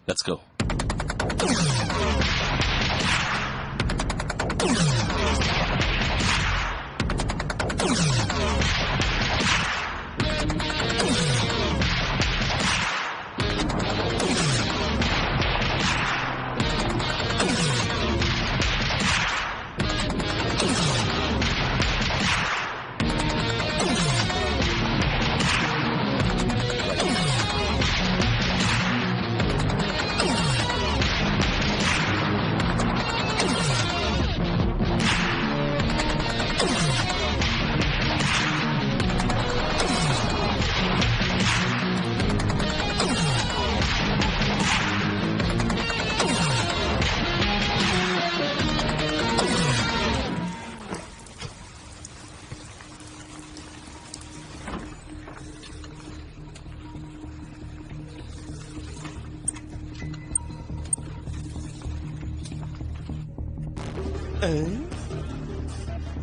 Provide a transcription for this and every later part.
Let's go.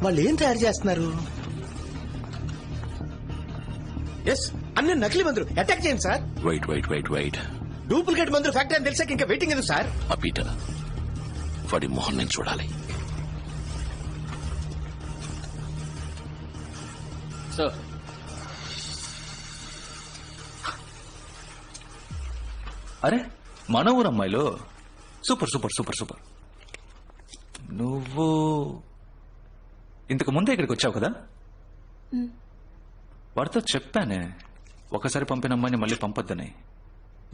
వాళ్ళు ఏం తయారు చేస్తున్నారు? ఎస్, అన్ని నకిలీ మందులు. అటాక్ చేయండి సార్. వెయిట్. డూప్లికేట్ మందులు ఫ్యాక్టరీ అని తెలిసాక ఇంకా వెయిటింగ్ ఎందుకు సార్? ఆ పీటర్, వాడి మొహం నేను చూడాలి. సార్, అరే మన ఊరు అమ్మాయిలు. Super super super super. నువ్వు ఇంతకు ముందే ఇక్కడికి వచ్చావు కదా? వాడితో చెప్పానే ఒకసారి పంపిన అమ్మాయిని మళ్ళీ పంపొద్దని.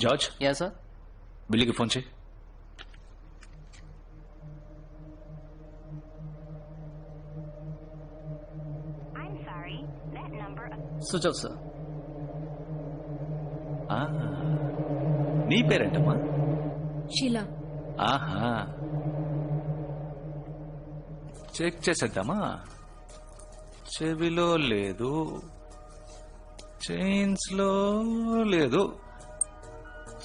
George, yeah sir. బిల్లీకి ఫోన్ చేయి. Switch off sir. ఆ, నీ పేరేంటమ్మా? షీలా. ఆహా, చెక్ చేసేద్దామా? చెవిలో లేదు, చైన్స్ లో లేదు,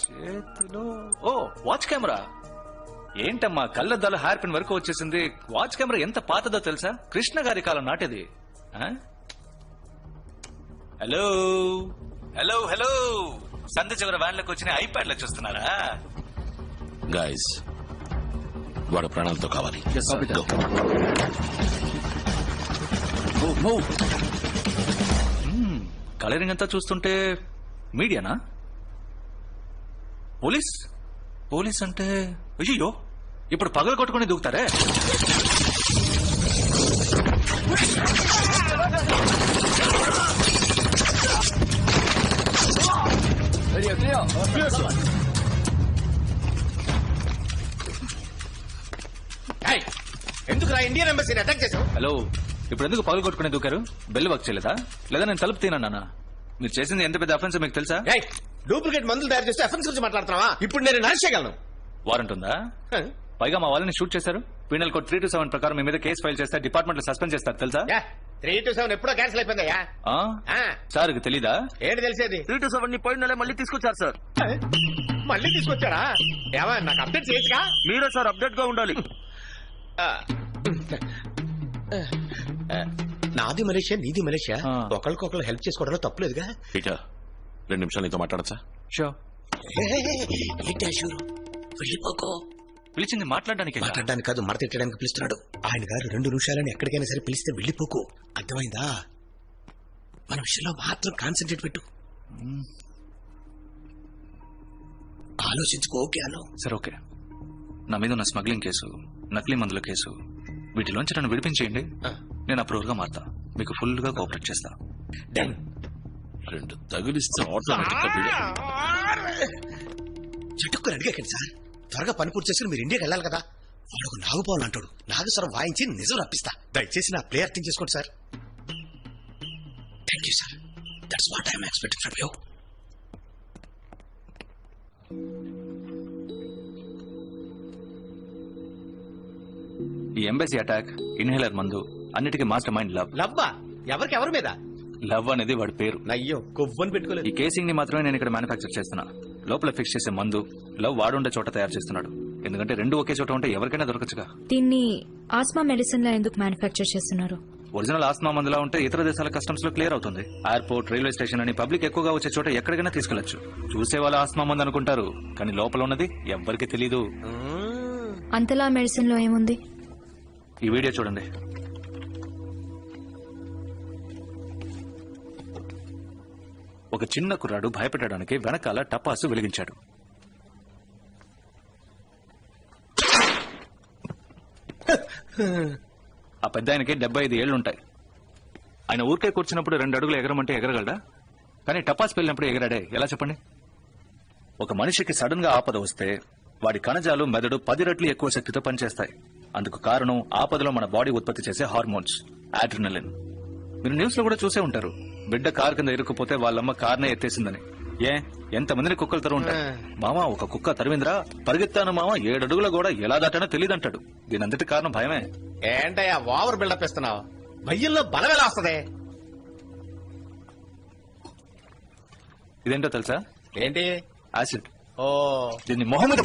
చేతిలో. ఓ, వాచ్ కెమెరా. ఏంటమ్మా కళ్ళద్దాలు హెయిర్ పిన్ వరకు వచ్చేసింది. వాచ్ కెమెరా ఎంత పాతదో తెలుసా? కృష్ణ గారి కాలం నాటిది. హలో హలో హలో, సంధి చివరి వ్యాన్లకు వచ్చిన ఐప్యాడ్లకు చూస్తున్నారా? గైస్, వాడు ప్రాణాలతో కావాలి. Go. కలరింగ్ అంతా చూస్తుంటే మీడియానా? పోలీస్ అంటే అయ్యో, ఇప్పుడు పగలు కొట్టుకుని దూకుతారే. ఎందుకు రా ఇండియన్ ఎంబసీని అటాక్ చేసావు? హలో, ఇప్పుడు ఎందుకు పగలు కొట్టుకుని దూకారు? బెల్ వర్క్ చేయలేదా? లేదా నేను తలుపు తినన్నా? మీరు చేసింది ఎంత పెద్ద అఫెన్స్ మీకు తెలుసా? డూప్లికేట్ మందులు తయారు చేస్తే అఫెన్స్ గురించి మాట్లాడుతున్నావా? ఇప్పుడు నేను అరెస్ట్ చేయగలను. వారెంట్ ఉందా? పైగా మా వాళ్ళని షూట్ చేశారు. పీనల్ కోడ్ 327 ప్రకారం మీ మీద కేసు ఫైల్ చేస్తే డిపార్ట్మెంట్ లో సస్పెండ్ చేస్తారు తెలుసా? 327 ఎప్పుడో క్యాన్సిల్ అయిపోయిందయ్యా. సార్ తెలీదా? ఏంటి తెలిసేది? 327 ని పోయిన నెల మళ్ళీ తీసుకొచ్చారు సార్. మళ్ళీ తీసుకొచ్చారా? ఏమా నాకు అప్డేట్ చేయొచ్చుగా? మీరే సార్ అప్డేట్ గా ఉండాలి. నాది మలేషియా, నీది మలేషియా. ఒకరికొకరు హెల్ప్ చేసుకోవడంలో తప్పులేదుగా. పీటర్, 2 నిమిషాలు నీతో మాట్లాడచ్చా? షో. వెళ్ళిపోకో. పిలిచింది మాట్లాడడానికి కాదు, మర తిట్టడానికి పిలుస్తున్నాడు. ఆయన గారు 2 నిమిషాలని ఎక్కడికైనా సరే పిలిస్తే వెళ్ళిపోకు. అర్థమైందా? మన విషయంలో మాత్రం కాన్సన్ట్రేట్ పెట్టు. ఆలోచించుకో. ఓకే అను. సరే ఓకే. నా మీద ఉన్న స్మగ్లింగ్ కేసు, నకిలీ మందుల కేసు, వీటిలోంచి నన్ను విడిపించేయండి. నేను అప్రూవల్ గా మారుతా. మీకు ఫుల్ గా కోఆపరేట్ చేస్తా. డన్. 2 తగిలిస్తే ఆటోమేటిక్ గా చెట్టుకుని అడిగేకండి సార్. త్వరగా పని పూర్తి చేసుకుని మీరు ఇండియాకి వెళ్ళాలి కదా. వాడు ఒక నాగుపావులు అంటాడు. నాగస్వరం వాయించి నిజం రప్పిస్తా. దయచేసి నా ప్లే అర్థం చేసుకోండి sir. Thank you sir. That's what I'm expecting from you. ఈ ఎంబసీ అటాక్, ఇన్హేలర్ మందు, అన్నిటికీ మాస్టర్ మైండ్ లవ్. లవ్వా? ఎవరి మీద? లవ్ అనేది వాడి పేరు. అయ్యో, కొవ్వని పెట్టుకోలేదు. ఈ కేసింగ్ ని మాత్రమే నేను ఇక్కడ మ్యానుఫ్యాక్చర్ చేస్తున్నా. లోపల ఫిక్స్ చేసే మందు లవ్ వాడుండే చోట తయారు చేస్తున్నాడు. ఎందుకంటే 2 ఒకే చోట ఉంటే ఎవరికైనా దొరకచ్చుగా. దీన్ని ఆస్మా మెడిసిన్ లా ఎందుకు మ్యానుఫ్యాక్చర్ చేస్తున్నారు? ఒరిజినల్ ఆస్మా మందులా ఉంటే ఇతర దేశాల కస్టమ్స్ లో క్లియర్ అవుతుంది. ఎయిర్పోర్ట్, రైల్వే స్టేషన్ అని పబ్లిక్ ఎక్కువగా వచ్చే చోట ఎక్కడికైనా తీసుకెళ్లొచ్చు. చూసే వాళ్ళు ఆస్మా మందు అనుకుంటారు, కానీ లోపల ఉన్నది ఎవ్వరికి తెలీదు. అంతలా మెడిసిన్ లో ఏముంది? ఈ వీడియో చూడండి. ఒక చిన్న కుర్రాడు భయపెట్టడానికి వెనకాల టపాసు వెలిగించాడు. ఆ పెద్ద ఆయనకి 75 ఏళ్లుంటాయి. ఆయన ఊరికే కూర్చున్నప్పుడు 2 అడుగులు ఎగరమంటే ఎగరగలడా? కానీ టపాస్ వెళ్ళినప్పుడు ఎగరాడే, ఎలా చెప్పండి? ఒక మనిషికి సడన్ గా ఆపద వస్తే వాడి కణజాలు, మెదడు 10 రెట్లు ఎక్కువ శక్తితో పనిచేస్తాయి. అందుకు కారణం ఆపదలో మన బాడీ ఉత్పత్తి చేసే హార్మోన్స్, అడ్రినలిన్. మీరు న్యూస్ లో కూడా చూసే ఉంటారు, బిడ్డ కారు కింద ఇరుక్కుపోతే వాళ్ళమ్మ కార్నే ఎత్తేసిందని. ఎంతమందిని కుక్కలు తరువుంటాయి. మామ ఒక కుక్క తరివిందిరా, పరిగెత్తాను మామ 7 అడుగుల కూడా ఎలా దాటానో తెలియదంటాడు. దీనంతటి కారణం భయమే. ఏంటయ్యా ఓవర్ బిల్డప్ ఇస్తున్నావు? భయ్యంలో బలం ఎలా వస్తుంది? ఇదేంటో తెలుసా? ఏంటి? యాసిడ్. ఓ, దీన్ని మొహం మీద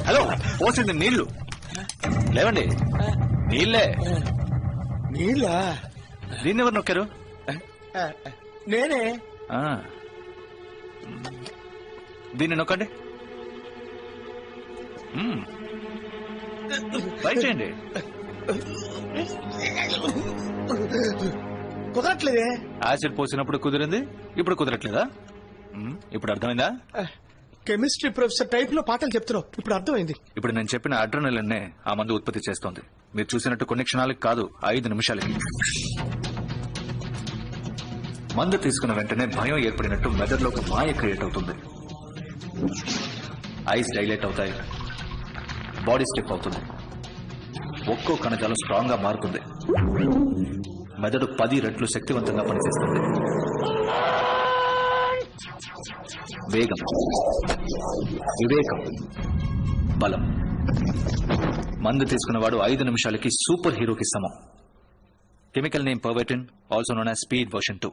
హలో పోసింది నీళ్లు. లేవండి, నీళ్లే. నీళ్ళా? దీన్ని ఎవరు నొక్కారు? నేనే. దీన్ని నొక్కండి, ట్రై చేయండి. కుదరట్లేదే. యాసిడ్ పోసినప్పుడు కుదిరింది, ఇప్పుడు కుదరట్లేదా? ఇప్పుడు అర్థమైందా? కెమిస్ట్రీ ప్రొఫెసర్ టైప్ లో పాఠాలు చెప్తున్నావు, ఇప్పుడు అర్థమైంది. ఇప్పుడు నేను చెప్పిన అడ్రినలిన్ ఆ మందు ఉత్పత్తి చేస్తోంది. మీరు చూసినట్టు కొన్ని క్షణాలకి కాదు, 5 నిమిషాలకి. మందు తీసుకున్న వెంటనే భయం ఏర్పడినట్టు మెదడులో ఒక మాయ క్రియేట్ అవుతుంది. ఐస్ డైలేట్ అవుతాయి, బాడీ స్టిఫ్ అవుతుంది, ఒక్కో కణజాలం స్ట్రాంగ్ గా మారుతుంది, మెదడు 10 రెట్లు శక్తివంతంగా పనిచేస్తుంది. వేగం, వివేకం, బలం. మందు తీసుకున్నవాడు 5 నిమిషాలకి సూపర్ హీరోకి సమం. Chemical name Pervitin, also known as speed version 2.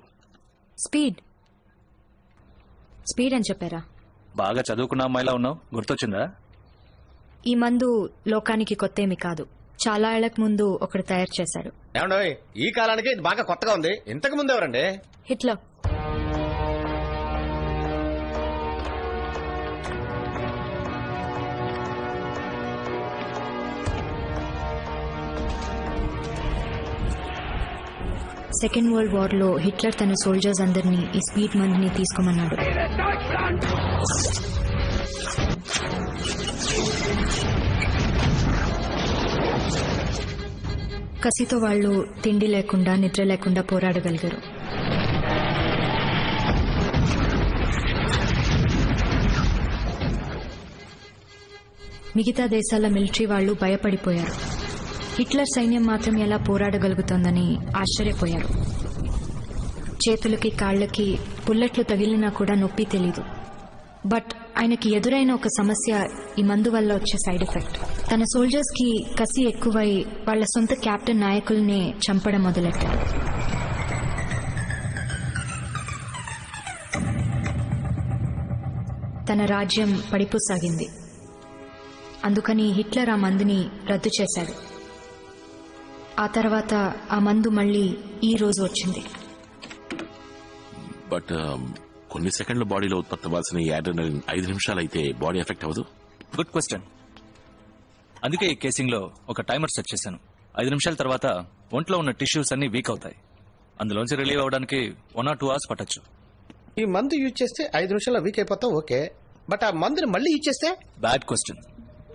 Speed అని చెప్పారా? బాగా చదువుకున్న అమ్మాయిలా ఉన్నావు, గుర్తొచ్చిందా? ఈ మందు లోకానికి కొత్త ఏమి కాదు, చాలా ఏళ్లకు ముందు ఒకడు తయారు చేశాడు. ఏమండో ఈ కాలానికి ఇది బాగా కొత్తగా ఉంది. ఇంతకు ముందు ఎవరండి? హిట్లర్. సెకండ్ వరల్డ్ వార్ లో హిట్లర్ తన సోల్జర్స్ అందరినీ ఈ స్పీడ్ మందుని తీసుకోమన్నాడు. కసితో వాళ్ళు తిండి లేకుండా, నిద్ర లేకుండా పోరాడగలిగారు. మిగతా దేశాల మిలిటరీ వాళ్ళు భయపడిపోయారు. హిట్లర్ సైన్యం మాత్రం ఎలా పోరాడగలుగుతోందని ఆశ్చర్యపోయారు. చేతులకి, కాళ్లకి బుల్లెట్లు తగిలినా కూడా నొప్పి తెలీదు. బట్ ఆయనకి ఎదురైన ఒక సమస్య ఈ మందు వల్ల వచ్చే సైడ్ ఎఫెక్ట్. తన సోల్జర్స్ కి కసి ఎక్కువై వాళ్ల సొంత కెప్టెన్ నాయకుల్ని చంపడం మొదలెట్టారు. తన రాజ్యం పడిపోసాగింది. అందుకని హిట్లర్ ఆ మందుని రద్దు చేశాడు. ఆ తర్వాత ఆ మందు మళ్ళీ ఈ రోజు వచ్చింది. బట్ కొన్ని సెకండ్ల బాడీలో ఉత్పత్తి అవ్వాల్సిన ఈ అడ్రినలిన్ 5 నిమిషాలు అయితే బాడీ ఎఫెక్ట్ అవ్వదు. Good question. అందుకే ఈ కేసింగ్ లో ఒక టైమర్ సెట్ చేశాను. 5 నిమిషాల తర్వాత ఒంట్లో ఉన్న టిష్యూస్ అన్ని వీక్ అవుతాయి. అందులోంచి రిలీవ్ అవడానికి 1 or 2 hours పట్టొచ్చు. ఈ మందు యూజ్ చేస్తే 5 నిమిషాల్లో వీక్ అయిపోతాం, ఓకే. బట్ ఆ మందుని మళ్ళీ యూజ్ చేస్తే? Bad question.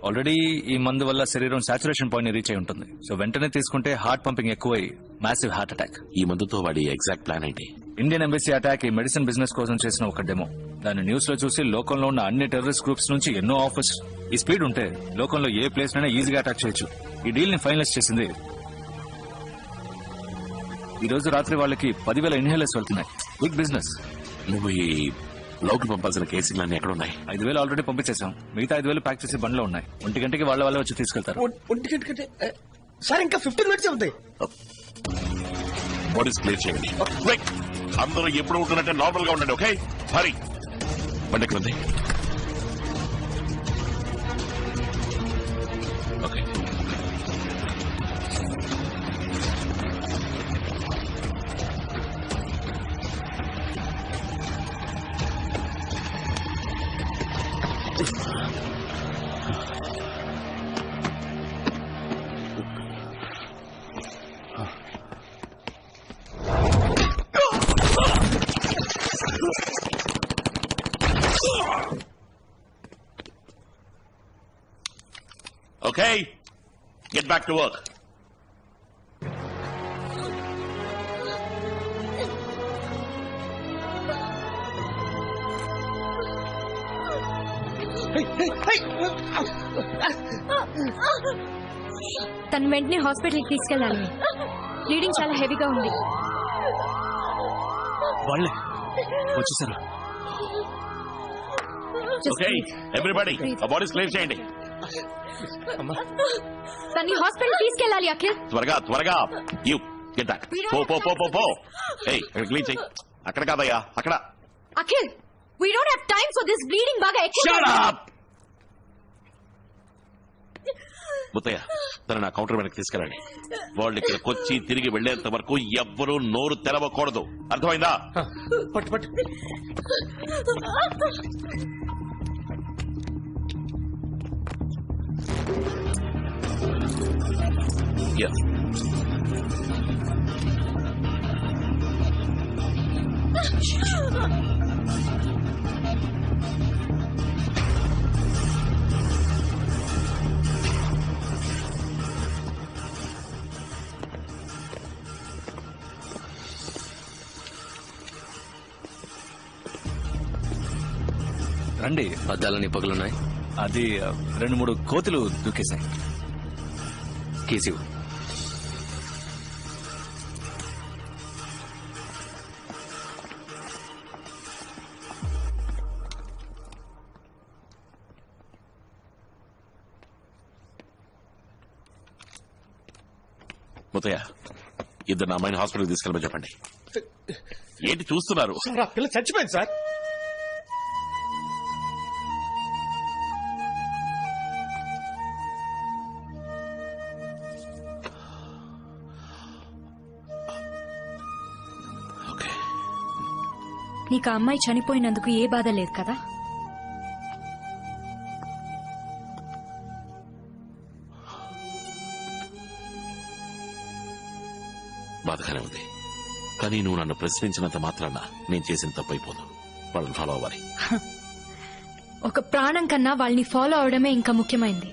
ఆల్రెడీ ఈ మందు వల్ల శరీరం సాచురేషన్ పాయింట్ ని రీచ్ అయి ఉంటుంది. సో వెంటనే తీసుకుంటే హార్ట్ పంపింగ్ ఎక్కువై మ్యాసివ్ హార్ట్ అటాక్. ఈ మందుతో వాడి ఎగ్జాక్ట్ ప్లాన్ ఏంటి? ఇండియన్ ఎంబసీ అటాక్ ఈ మెడిసిన్ బిజినెస్ కోసం చేసిన ఒక డెమో. దాన్ని న్యూస్ లో చూసి లోకంలో ఉన్న అన్ని టెర్రరిస్ట్ గ్రూప్స్ నుంచి ఎన్నో ఆఫర్స్. ఈ స్పీడ్ ఉంటే లోకంలో ఏ ప్లేస్ నైనా ఈజీగా అటాక్ చేయొచ్చు. ఈ డీల్ ని ఫైనలైజ్ చేసింది ఈ రోజు రాత్రి వాళ్ళకి 10,000 ఇన్హేలర్స్ వెళ్తున్నాయి. Good business. నువ్వు ఈ లోకి పంపాల్సిన కేసులన్నీ ఎక్కడ ఉన్నాయి? 5,000 ఆల్రెడీ పంపించేసాం. మిగతా 5,000 ప్యాక్ చేసి బండ్లో ఉన్నాయి. 1 గంటకి వాళ్ళ వచ్చి తీసుకెళ్తారు. 1 గంటకంటే సార్ ఇంకా 15 minutes అవుతాయి. బాడీస్ క్లియర్ చేయండి. అందరూ ఎప్పుడు ఉంటున్నట్టే నార్మల్ గా ఉండండి, ఓకే? హరి బండి ఎక్కడ ఉంది? Okay Okay, get back to work. తను వెంటనే హాస్పిటల్కి తీసుకెళ్ళాలి. బ్లీడింగ్ చాలా హెవీగా ఉంది. వాళ్ళే వచ్చేసారు. Okay, everybody, ఆ బాడీస్ క్లీన్ చేయండి. తన్ని హాస్పిటల్ తీసుకెళ్ళాలి అఖిల్. త్వరగా యూ గెట్ బ్యాక్. పో ఏయ్ అక్కడ క్లీన్ చేయి. అక్కడ కాదయ్యా, అక్కడ. Akhil, we don't have time for this bleeding బాగా ఎక్కువ. Shut up! ముత్తయ్య, తన నా కౌంటర్ వెనక్కి తీసుకెళ్ళండి. వాళ్ళు ఇక్కడికి వచ్చి తిరిగి వెళ్లేంత వరకు ఎవ్వరూ నోరు తెరవకూడదు. అర్థమైందా? పట్టు పట్టు. Yes. రండి. అద్దాలని పగులున్నాయి. అది 2-3 కోతులు దూకేశాయి. కేసివ్ ముత్తయ్య, ఇద్దరు నా అమ్మాయిని హాస్పిటల్ తీసుకెళ్ళమని చెప్పండి. ఏంటి చూస్తున్నారు? సార్ ఆ పిల్ల చచ్చిపోయింది సార్. ఓకే, నీకు ఆ అమ్మాయి చనిపోయినందుకు ఏ బాధ లేదు కదా? బాధగానే ఉంది. కానీ నువ్వు నన్ను ప్రశ్నించినంత మాత్రాన నేను చేసిన తప్పైపోదు. వాళ్ళని ఫాలో అవ్వాలి. ఒక ప్రాణం కన్నా వాళ్ళని ఫాలో అవడమే ఇంకా ముఖ్యమైంది.